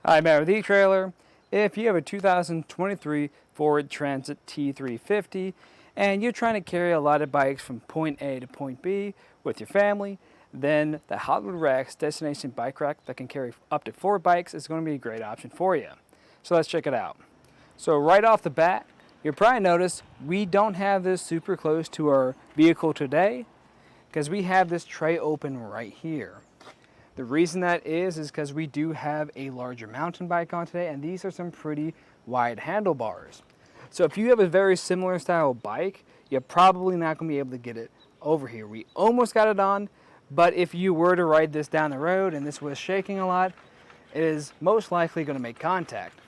Hi, Matt with eTrailer. If you have a 2023 Ford Transit T350 and you're trying to carry a lot of bikes from point A to point B with your family, then the Hitch Rack's destination bike rack that can carry up to 4 bikes is going to be a great option for you. So let's check it out. So right off the bat, you'll probably notice we don't have this super close to our vehicle today because we have this tray open right here. The reason that is because we do have a larger mountain bike on today, and these are some pretty wide handlebars. So if you have a very similar style bike, you're probably not going to be able to get it over here. We almost got it on, but if you were to ride this down the road and this was shaking a lot, it is most likely going to make contact.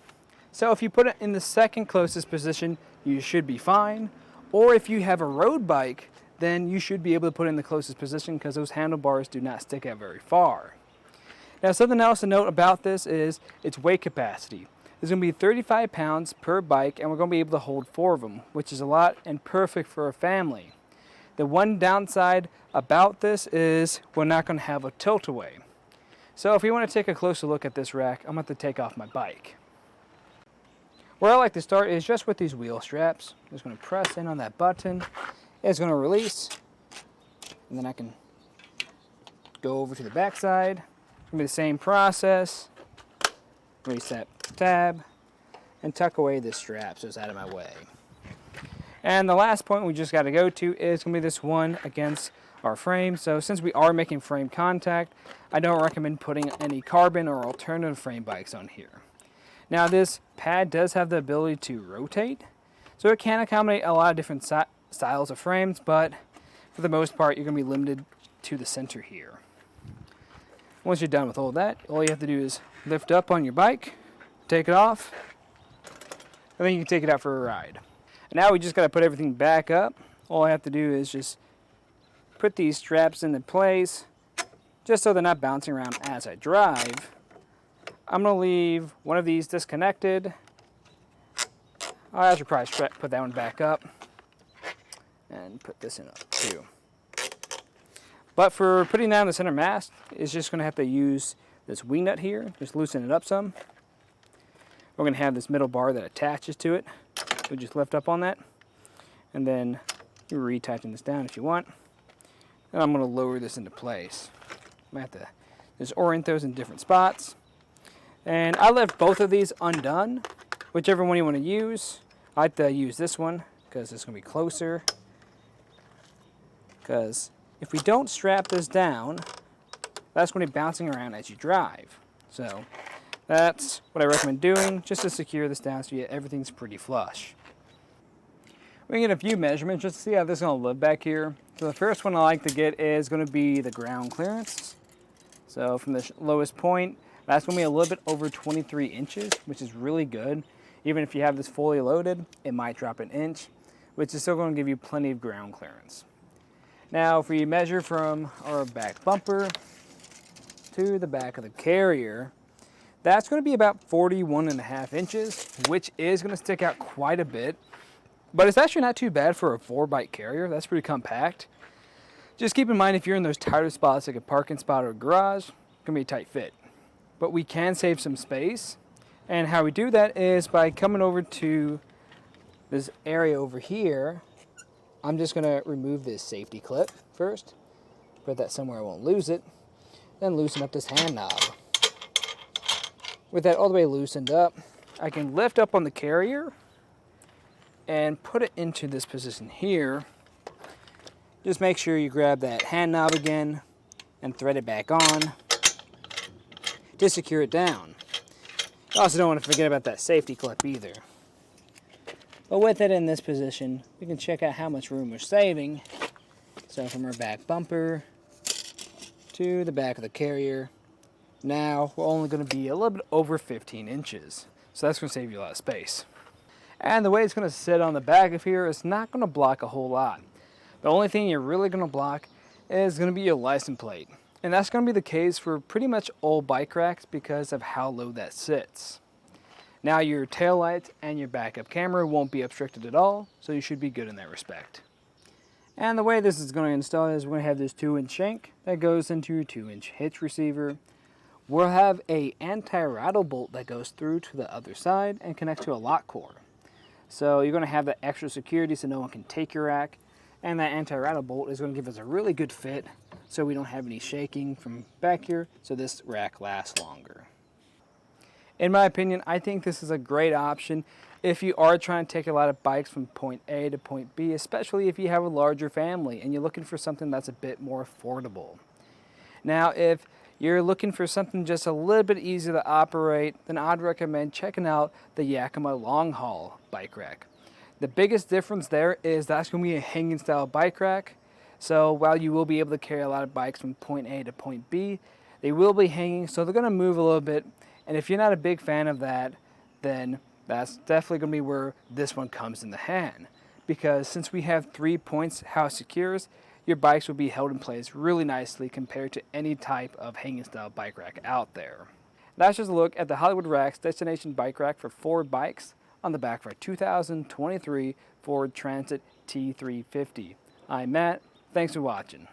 So if you put it in the second closest position, you should be fine. Or if you have a road bike, then you should be able to put it in the closest position because those handlebars do not stick out very far. Now, something else to note about this is its weight capacity. It's going to be 35 pounds per bike, and we're going to be able to hold 4 of them, which is a lot and perfect for a family. The one downside about this is we're not going to have a tilt-away. So if you want to take a closer look at this rack, I'm going to have to take off my bike. Where I like to start is just with these wheel straps. I'm just going to press in on that button. It's going to release, and then I can go over to the back side. It's going to be the same process. Release that tab and tuck away this strap so it's out of my way. And the last point we just got to go to is going to be this one against our frame. So since we are making frame contact, I don't recommend putting any carbon or alternative frame bikes on here. Now this pad does have the ability to rotate, so it can accommodate a lot of different styles of frames, but for the most part you're going to be limited to the center here. Once you're done with all that, all you have to do is lift up on your bike, take it off, and then you can take it out for a ride. And now we just got to put everything back up. All I have to do is just put these straps into place just so they're not bouncing around as I drive. I'm going to leave one of these disconnected. I'll have to probably put that one back up and put this in up too. But for putting down the center mast, it's just going to have to use this wing nut here, just loosen it up some. We're going to have this middle bar that attaches to it. So just lift up on that, and then you retighten this down if you want. And I'm going to lower this into place. I'm going to have to just orient those in different spots. And I left both of these undone, whichever one you want to use. I like to use this one because it's going to be closer. Because if we don't strap this down, that's going to be bouncing around as you drive. So that's what I recommend doing, just to secure this down so everything's pretty flush. We can get a few measurements just to see how this is going to live back here. So the first one I like to get is going to be the ground clearance. So from the lowest point, that's going to be a little bit over 23 inches, which is really good. Even if you have this fully loaded, it might drop an inch, which is still going to give you plenty of ground clearance. Now, if we measure from our back bumper to the back of the carrier, that's going to be about 41.5 inches, which is going to stick out quite a bit. But it's actually not too bad for a 4-bike carrier. That's pretty compact. Just keep in mind if you're in those tighter spots like a parking spot or a garage, it's going to be a tight fit. But we can save some space. And how we do that is by coming over to this area over here. I'm just going to remove this safety clip first. Put that somewhere I won't lose it. Then loosen up this hand knob. With that all the way loosened up, I can lift up on the carrier and put it into this position here. Just make sure you grab that hand knob again and thread it back on to secure it down. You also don't want to forget about that safety clip either. But with it in this position, we can check out how much room we're saving. So from our back bumper to the back of the carrier, now we're only going to be a little bit over 15 inches. So that's going to save you a lot of space. And the way it's going to sit on the back of here is not going to block a whole lot. The only thing you're really going to block is going to be your license plate. And that's going to be the case for pretty much all bike racks because of how low that sits. Now your taillights and your backup camera won't be obstructed at all, so you should be good in that respect. And the way this is going to install is we're going to have this 2-inch shank that goes into your 2-inch hitch receiver. we'll have a anti-rattle bolt that goes through to the other side and connects to a lock core. So you're going to have that extra security so no one can take your rack, and that anti-rattle bolt is going to give us a really good fit so we don't have any shaking from back here, so this rack lasts longer. In my opinion, I think this is a great option if you are trying to take a lot of bikes from point A to point B, especially if you have a larger family and you're looking for something that's a bit more affordable. Now, if you're looking for something just a little bit easier to operate, then I'd recommend checking out the Yakima Long Haul Bike Rack. The biggest difference there is that's going to be a hanging style bike rack. So while you will be able to carry a lot of bikes from point A to point B, they will be hanging, so they're going to move a little bit. And if you're not a big fan of that, then that's definitely going to be where this one comes in the hand. Because since we have 3 points how it secures, your bikes will be held in place really nicely compared to any type of hanging style bike rack out there. That's just a look at the Hollywood Racks destination bike rack for Ford bikes on the back of our 2023 Ford Transit T350. I'm Matt. Thanks for watching.